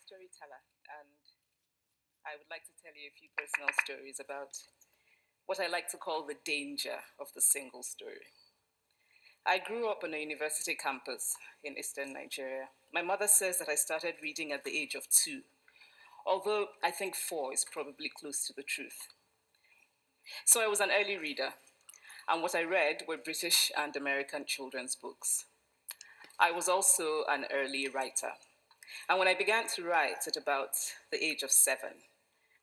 storyteller, and I would like to tell you a few personal stories about what I like to call the danger of the single story. I grew up on a university campus in eastern Nigeria. My mother says that I started reading at the age of 2, although I think 4 is probably close to the truth. So I was an early reader, and what I read were British and American children's books. I was also an early writer. And when I began to write at about the age of 7,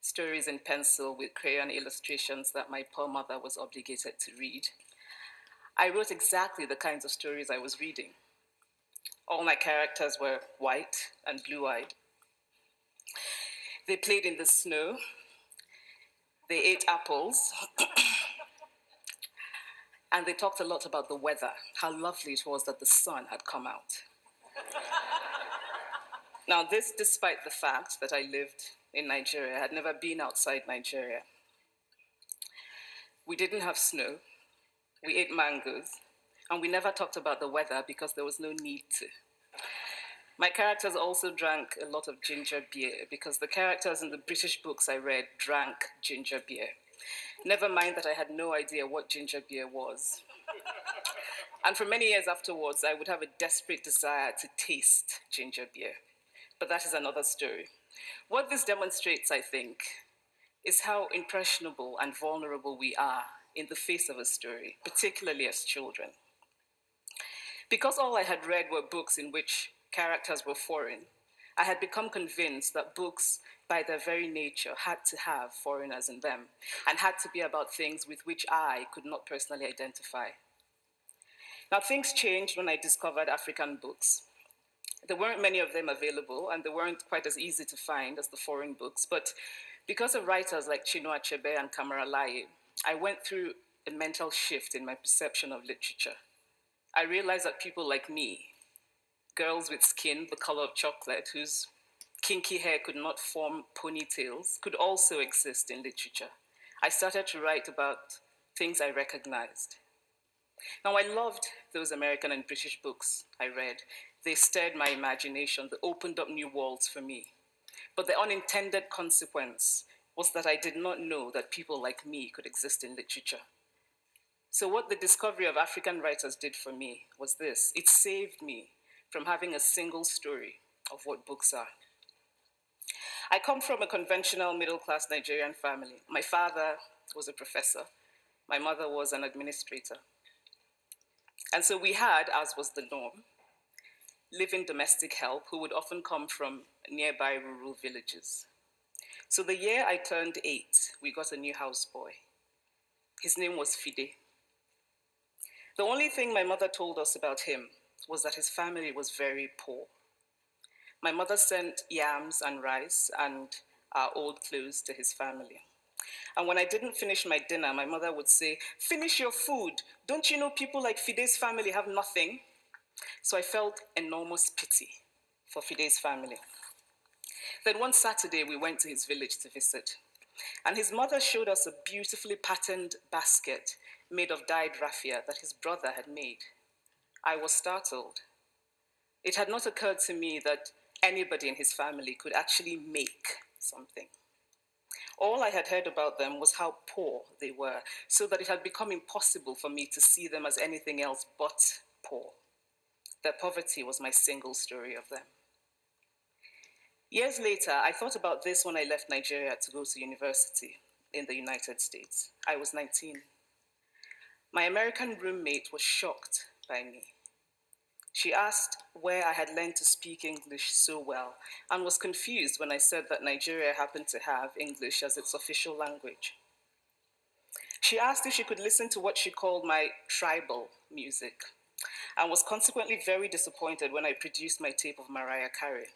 stories in pencil with crayon illustrations that my poor mother was obligated to read, I wrote exactly the kinds of stories I was reading. All my characters were white and blue-eyed. They played in the snow. They ate apples. And they talked a lot about the weather, how lovely it was that the sun had come out. Now, this despite the fact that I lived in Nigeria. I had never been outside Nigeria. We didn't have snow. We ate mangoes. And we never talked about the weather because there was no need to. My characters also drank a lot of ginger beer because the characters in the British books I read drank ginger beer. Never mind that I had no idea what ginger beer was. And for many years afterwards, I would have a desperate desire to taste ginger beer. But that is another story. What this demonstrates, I think, is how impressionable and vulnerable we are in the face of a story, particularly as children. Because all I had read were books in which characters were foreign, I had become convinced that books, by their very nature, had to have foreigners in them and had to be about things with which I could not personally identify. Now, things changed when I discovered African books. There weren't many of them available, and they weren't quite as easy to find as the foreign books, but because of writers like Chinua Achebe and Kamara Laye, I went through a mental shift in my perception of literature. I realized that people like me, girls with skin the color of chocolate, whose kinky hair could not form ponytails, could also exist in literature. I started to write about things I recognized. Now, I loved those American and British books I read. They stirred my imagination. They opened up new worlds for me. But the unintended consequence was that I did not know that people like me could exist in literature. So what the discovery of African writers did for me was this. It saved me from having a single story of what books are. I come from a conventional middle-class Nigerian family. My father was a professor. My mother was an administrator. And so we had, as was the norm, living domestic help who would often come from nearby rural villages. So the year I turned 8, we got a new houseboy. His name was Fide. The only thing my mother told us about him was that his family was very poor. My mother sent yams and rice and our old clothes to his family. And when I didn't finish my dinner, my mother would say, "Finish your food. Don't you know people like Fide's family have nothing?" So I felt enormous pity for Fide's family. Then one Saturday, we went to his village to visit. And his mother showed us a beautifully patterned basket made of dyed raffia that his brother had made. I was startled. It had not occurred to me that anybody in his family could actually make something. All I had heard about them was how poor they were, so that it had become impossible for me to see them as anything else but poor. Their poverty was my single story of them. Years later, I thought about this when I left Nigeria to go to university in the United States. I was 19. My American roommate was shocked by me. She asked where I had learned to speak English so well and was confused when I said that Nigeria happened to have English as its official language. She asked if she could listen to what she called my tribal music and was consequently very disappointed when I produced my tape of Mariah Carey.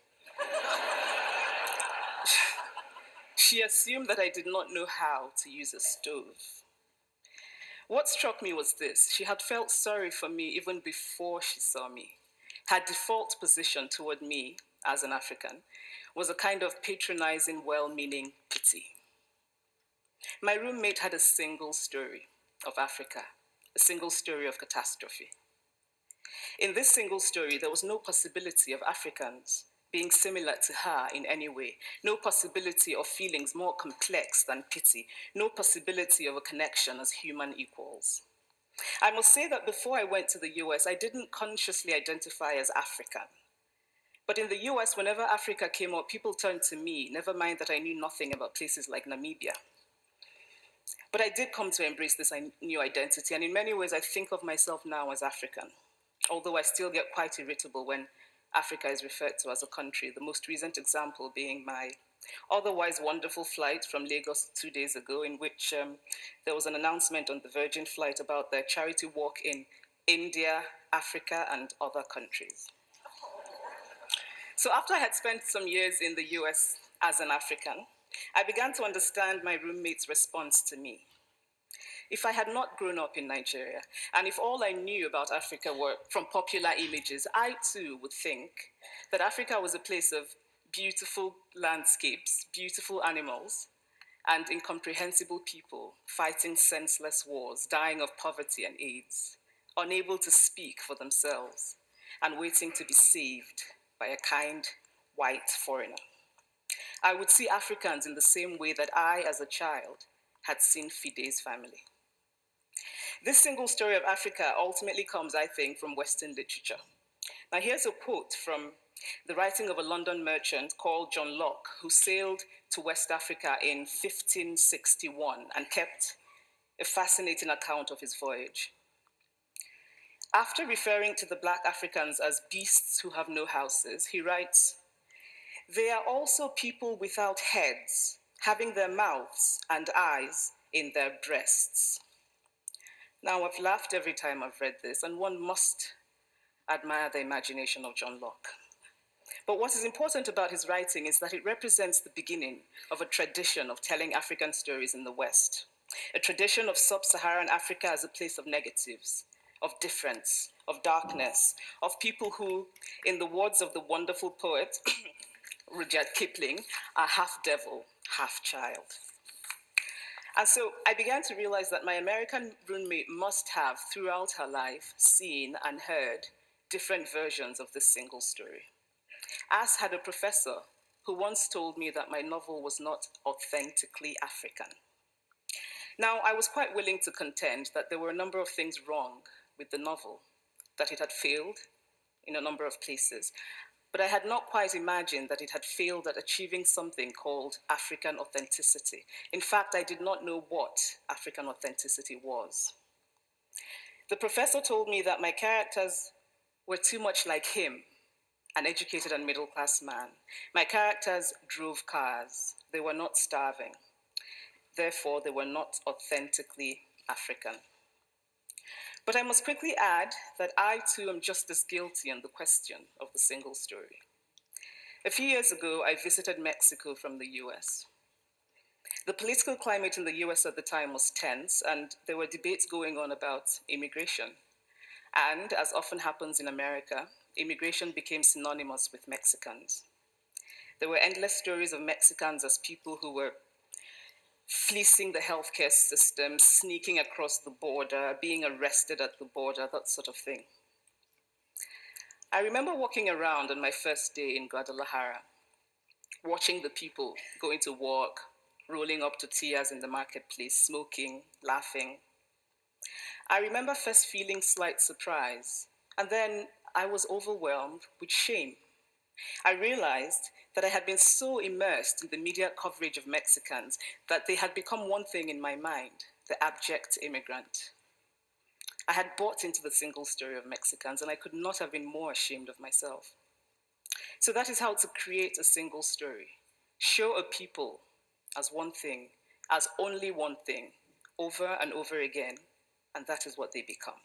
She assumed that I did not know how to use a stove. What struck me was this. She had felt sorry for me even before she saw me. Her default position toward me as an African was a kind of patronizing, well-meaning pity. My roommate had a single story of Africa, a single story of catastrophe. In this single story, there was no possibility of Africans being similar to her in any way, no possibility of feelings more complex than pity, no possibility of a connection as human equals. I must say that before I went to the US, I didn't consciously identify as African. But in the US, whenever Africa came up, people turned to me, never mind that I knew nothing about places like Namibia. But I did come to embrace this new identity, and in many ways, I think of myself now as African, although I still get quite irritable when Africa is referred to as a country, the most recent example being my otherwise wonderful flight from Lagos 2 days ago, in which there was an announcement on the Virgin flight about their charity walk in India, Africa, and other countries. So after I had spent some years in the US as an African, I began to understand my roommate's response to me. If I had not grown up in Nigeria, and if all I knew about Africa were from popular images, I too would think that Africa was a place of beautiful landscapes, beautiful animals, and incomprehensible people fighting senseless wars, dying of poverty and AIDS, unable to speak for themselves, and waiting to be saved by a kind white foreigner. I would see Africans in the same way that I, as a child, had seen Fide's family. This single story of Africa ultimately comes, I think, from Western literature. Now, here's a quote from the writing of a London merchant called John Locke, who sailed to West Africa in 1561 and kept a fascinating account of his voyage. After referring to the Black Africans as beasts who have no houses, he writes, "They are also people without heads, having their mouths and eyes in their breasts." Now, I've laughed every time I've read this, and one must admire the imagination of John Locke. But what is important about his writing is that it represents the beginning of a tradition of telling African stories in the West, a tradition of sub-Saharan Africa as a place of negatives, of difference, of darkness, of people who, in the words of the wonderful poet Rudyard Kipling, are half devil, half child. And so I began to realize that my American roommate must have, throughout her life, seen and heard different versions of this single story. As had a professor who once told me that my novel was not authentically African. Now, I was quite willing to contend that there were a number of things wrong with the novel, that it had failed in a number of places, but I had not quite imagined that it had failed at achieving something called African authenticity. In fact, I did not know what African authenticity was. The professor told me that my characters were too much like him, an educated and middle-class man. My characters drove cars. They were not starving. Therefore, they were not authentically African. But I must quickly add that I too am just as guilty on the question of the single story. A few years ago, I visited Mexico from the US. The political climate in the US at the time was tense, and there were debates going on about immigration. And, as often happens in America, immigration became synonymous with Mexicans. There were endless stories of Mexicans as people who were fleecing the healthcare system, sneaking across the border, being arrested at the border, that sort of thing. I remember walking around on my first day in Guadalajara, watching the people going to work, rolling up tortillas in the marketplace, smoking, laughing. I remember first feeling slight surprise, and then I was overwhelmed with shame. I realized that I had been so immersed in the media coverage of Mexicans that they had become one thing in my mind, the abject immigrant. I had bought into the single story of Mexicans, and I could not have been more ashamed of myself. So that is how to create a single story. Show a people as one thing, as only one thing, over and over again, and that is what they become.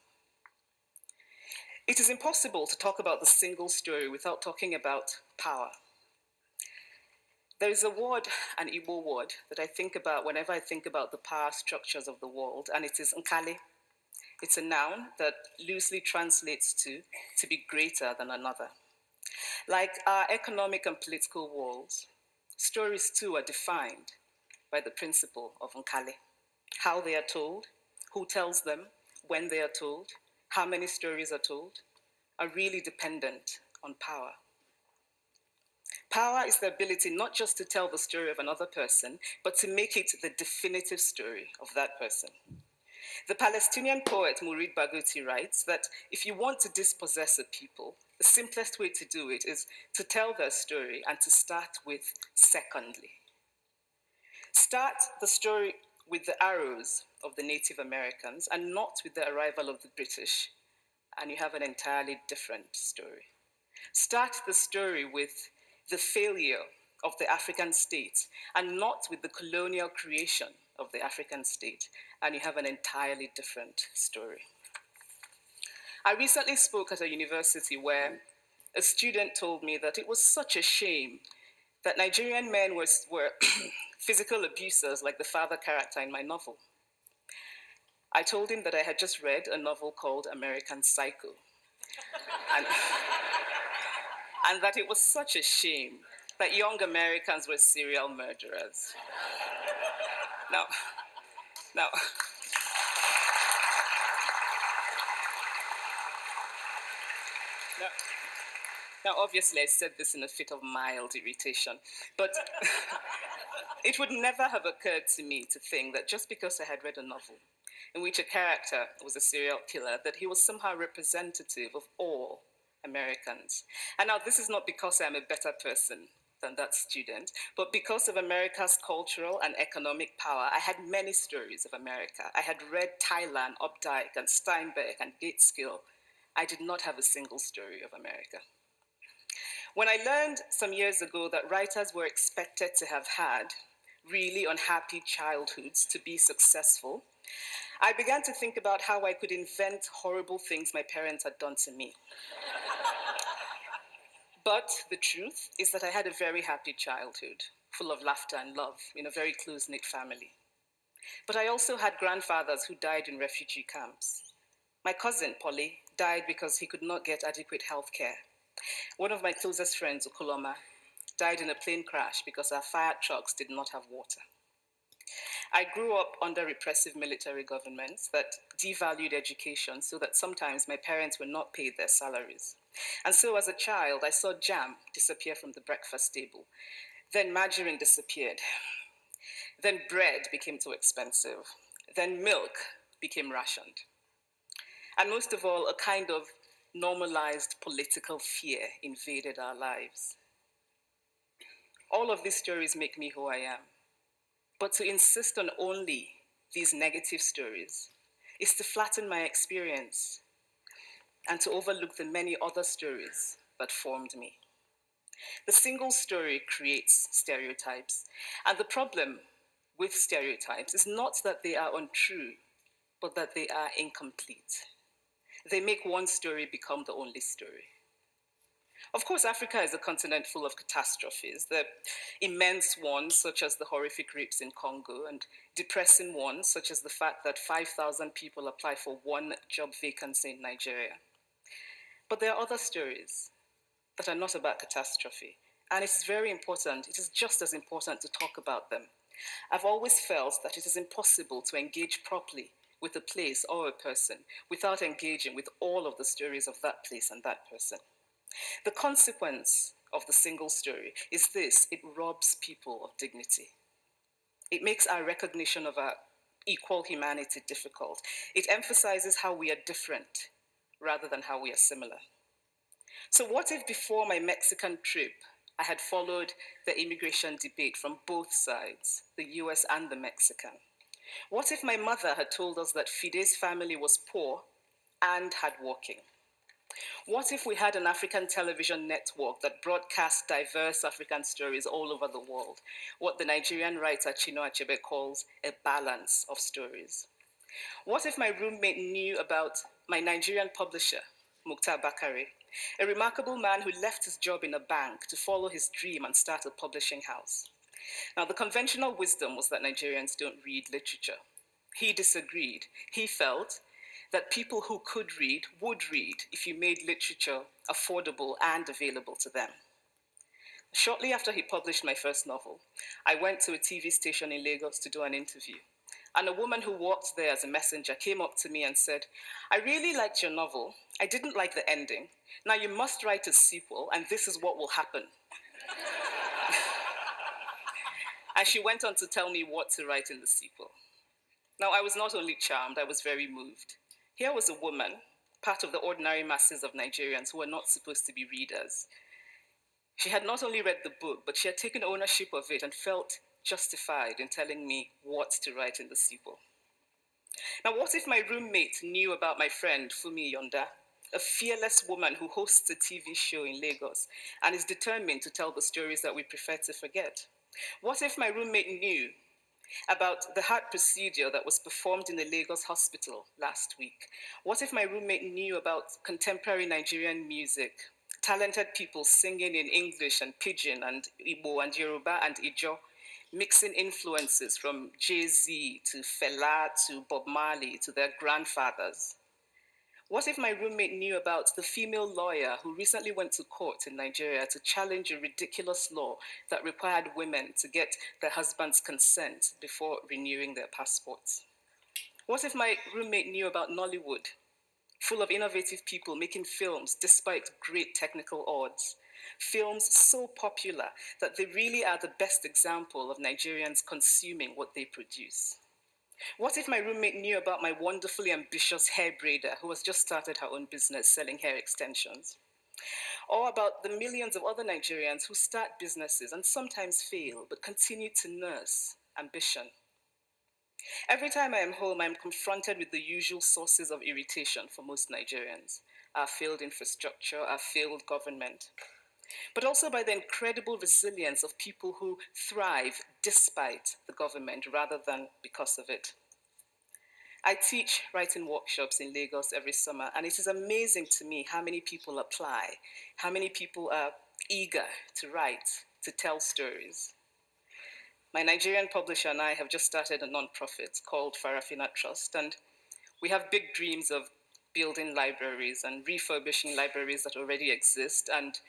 It is impossible to talk about the single story without talking about power. There is a word, an Igbo word, that I think about whenever I think about the power structures of the world, and it is nkali. It's a noun that loosely translates to be greater than another. Like our economic and political worlds, stories too are defined by the principle of nkali. How they are told, who tells them, when they are told, how many stories are told, are really dependent on power. Power is the ability not just to tell the story of another person, but to make it the definitive story of that person. The Palestinian poet Mourid Barghouti writes that if you want to dispossess a people, the simplest way to do it is to tell their story and to start with secondly. Start the story with the arrows of the Native Americans and not with the arrival of the British, and you have an entirely different story. Start the story with the failure of the African state and not with the colonial creation of the African state, and you have an entirely different story. I recently spoke at a university where a student told me that it was such a shame that Nigerian men were physical abusers like the father character in my novel. I told him that I had just read a novel called American Psycho, and that it was such a shame that young Americans were serial murderers. Now, obviously, I said this in a fit of mild irritation, but it would never have occurred to me to think that just because I had read a novel in which a character was a serial killer, that he was somehow representative of all Americans. And now, this is not because I'm a better person than that student, but because of America's cultural and economic power, I had many stories of America. I had read Tylan, Updike, and Steinbeck, and Gateskill. I did not have a single story of America. When I learned some years ago that writers were expected to have had really unhappy childhoods to be successful, I began to think about how I could invent horrible things my parents had done to me. But the truth is that I had a very happy childhood, full of laughter and love, in a very close-knit family. But I also had grandfathers who died in refugee camps. My cousin, Polly, died because he could not get adequate health care. One of my closest friends, Ukuloma, died in a plane crash because our fire trucks did not have water. I grew up under repressive military governments that devalued education so that sometimes my parents were not paid their salaries. And so as a child, I saw jam disappear from the breakfast table. Then margarine disappeared. Then bread became too expensive. Then milk became rationed. And most of all, a kind of normalized political fear invaded our lives. All of these stories make me who I am. But to insist on only these negative stories is to flatten my experience and to overlook the many other stories that formed me. The single story creates stereotypes, and the problem with stereotypes is not that they are untrue, but that they are incomplete. They make one story become the only story. Of course, Africa is a continent full of catastrophes, the immense ones, such as the horrific rapes in Congo, and depressing ones, such as the fact that 5,000 people apply for one job vacancy in Nigeria. But there are other stories that are not about catastrophe, and it is very important, it is just as important to talk about them. I've always felt that it is impossible to engage properly with a place or a person without engaging with all of the stories of that place and that person. The consequence of the single story is this: it robs people of dignity. It makes our recognition of our equal humanity difficult. It emphasizes how we are different rather than how we are similar. So what if before my Mexican trip, I had followed the immigration debate from both sides, the US and the Mexican? What if my mother had told us that Fide's family was poor and hardworking? What if we had an African television network that broadcast diverse African stories all over the world, what the Nigerian writer Chinua Achebe calls a balance of stories? What if my roommate knew about my Nigerian publisher, Mukhtar Bakare, a remarkable man who left his job in a bank to follow his dream and start a publishing house? Now, the conventional wisdom was that Nigerians don't read literature. He disagreed. He felt that people who could read would read if you made literature affordable and available to them. Shortly after he published my first novel, I went to a TV station in Lagos to do an interview. And a woman who worked there as a messenger came up to me and said, "I really liked your novel. I didn't like the ending. Now you must write a sequel, and this is what will happen." And she went on to tell me what to write in the sequel. Now, I was not only charmed, I was very moved. Here was a woman, part of the ordinary masses of Nigerians who were not supposed to be readers. She had not only read the book, but she had taken ownership of it and felt justified in telling me what to write in the sequel. Now, what if my roommate knew about my friend, Fumi Yonda, a fearless woman who hosts a TV show in Lagos and is determined to tell the stories that we prefer to forget? What if my roommate knew about the heart procedure that was performed in a Lagos hospital last week? What if my roommate knew about contemporary Nigerian music, talented people singing in English and Pidgin and Igbo and Yoruba and Ijo, mixing influences from Jay-Z to Fela to Bob Marley to their grandfathers? What if my roommate knew about the female lawyer who recently went to court in Nigeria to challenge a ridiculous law that required women to get their husband's consent before renewing their passports? What if my roommate knew about Nollywood, full of innovative people making films despite great technical odds? Films so popular that they really are the best example of Nigerians consuming what they produce. What if my roommate knew about my wonderfully ambitious hair braider who has just started her own business selling hair extensions? Or about the millions of other Nigerians who start businesses and sometimes fail, but continue to nurse ambition? Every time I am home, I am confronted with the usual sources of irritation for most Nigerians: our failed infrastructure, our failed government, but also by the incredible resilience of people who thrive despite the government rather than because of it. I teach writing workshops in Lagos every summer, and it is amazing to me how many people apply, how many people are eager to write, to tell stories. My Nigerian publisher and I have just started a nonprofit called Farafina Trust, and we have big dreams of building libraries and refurbishing libraries that already exist and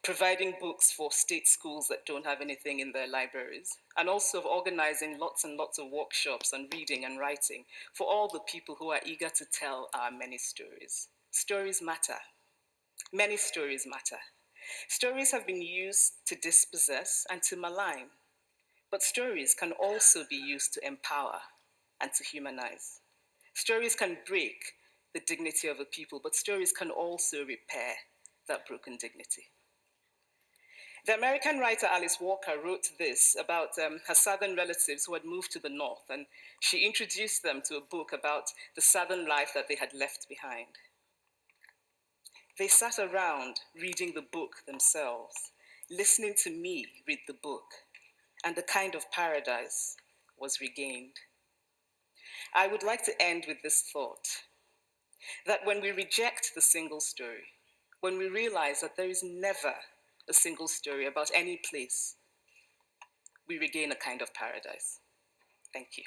providing books for state schools that don't have anything in their libraries, and also of organizing lots and lots of workshops on reading and writing for all the people who are eager to tell our many stories. Stories matter. Many stories matter. Stories have been used to dispossess and to malign, but stories can also be used to empower and to humanize. Stories can break the dignity of a people, but stories can also repair that broken dignity. The American writer Alice Walker wrote this about her southern relatives who had moved to the north, and she introduced them to a book about the southern life that they had left behind. They sat around reading the book themselves, listening to me read the book, and the kind of paradise was regained. I would like to end with this thought, that when we reject the single story, when we realize that there is never a single story about any place, we regain a kind of paradise. Thank you.